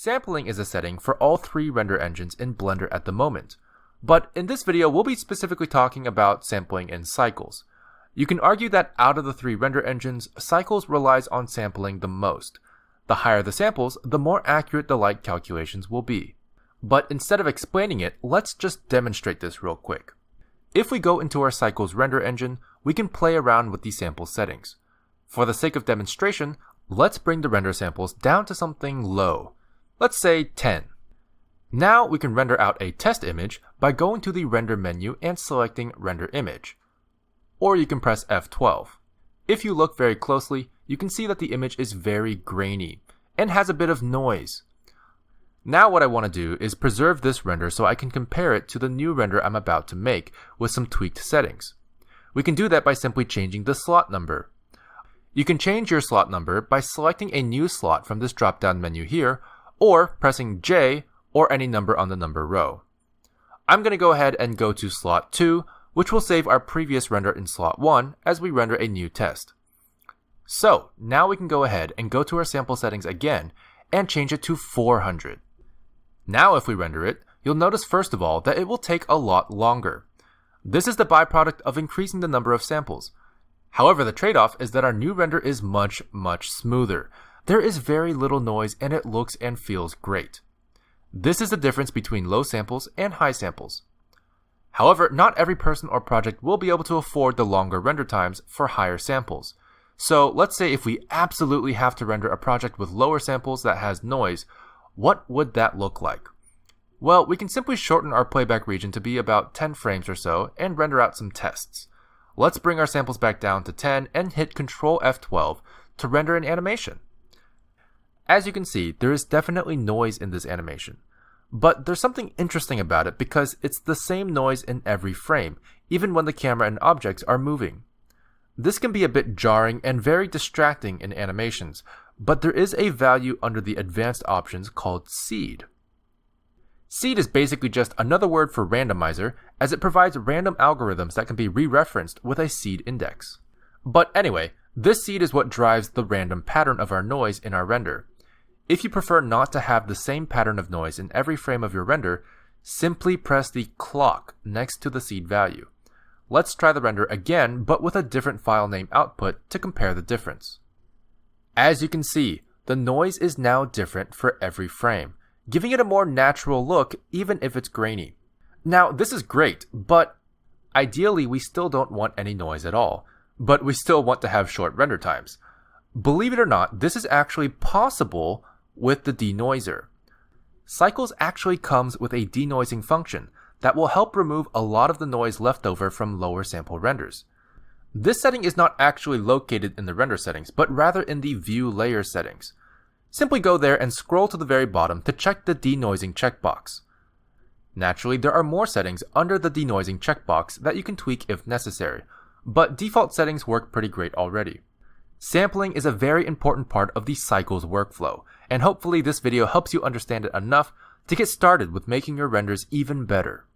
Sampling is a setting for all three render engines in Blender at the moment, but in this video we'll be specifically talking about sampling in Cycles. You can argue that out of the three render engines, Cycles relies on sampling the most. The higher the samples, the more accurate the light calculations will be. But instead of explaining it, let's just demonstrate this real quick. If we go into our Cycles render engine, we can play around with the sample settings. For the sake of demonstration, let's bring the render samples down to something low. Let's say 10. Now we can render out a test image by going to the render menu and selecting render image. Or you can press F12. If you look very closely, you can see that the image is very grainy and has a bit of noise. Now what I want to do is preserve this render so I can compare it to the new render I'm about to make with some tweaked settings. We can do that by simply changing the slot number. You can change your slot number by selecting a new slot from this drop-down menu here, or pressing J or any number on the number row. I'm going to go ahead and go to slot 2, which will save our previous render in slot 1 as we render a new test. So now we can go ahead and go to our sample settings again and change it to 400. Now if we render it, you'll notice first of all that it will take a lot longer. This is the byproduct of increasing the number of samples. However, the trade-off is that our new render is much smoother. There is very little noise and it looks and feels great. This is the difference between low samples and high samples. However, not every person or project will be able to afford the longer render times for higher samples. So let's say if we absolutely have to render a project with lower samples that has noise, what would that look like? Well, we can simply shorten our playback region to be about 10 frames or so and render out some tests. Let's bring our samples back down to 10 and hit Ctrl F12 to render an animation. As you can see, there is definitely noise in this animation. But there's something interesting about it because it's the same noise in every frame, even when the camera and objects are moving. This can be a bit jarring and very distracting in animations, but there is a value under the advanced options called seed. Seed is basically just another word for randomizer, as it provides random algorithms that can be re-referenced with a seed index. But anyway, this seed is what drives the random pattern of our noise in our render. If you prefer not to have the same pattern of noise in every frame of your render, simply press the clock next to the seed value. Let's try the render again, but with a different file name output to compare the difference. As you can see, the noise is now different for every frame, giving it a more natural look even if it's grainy. Now this is great, but ideally we still don't want any noise at all, but we still want to have short render times. Believe it or not, this is actually possible with the denoiser. Cycles actually comes with a denoising function that will help remove a lot of the noise left over from lower sample renders. This setting is not actually located in the render settings, but rather in the view layer settings. Simply go there and scroll to the very bottom to check the denoising checkbox. Naturally, there are more settings under the denoising checkbox that you can tweak if necessary, but default settings work pretty great already. Sampling is a very important part of the Cycles workflow, and hopefully this video helps you understand it enough to get started with making your renders even better.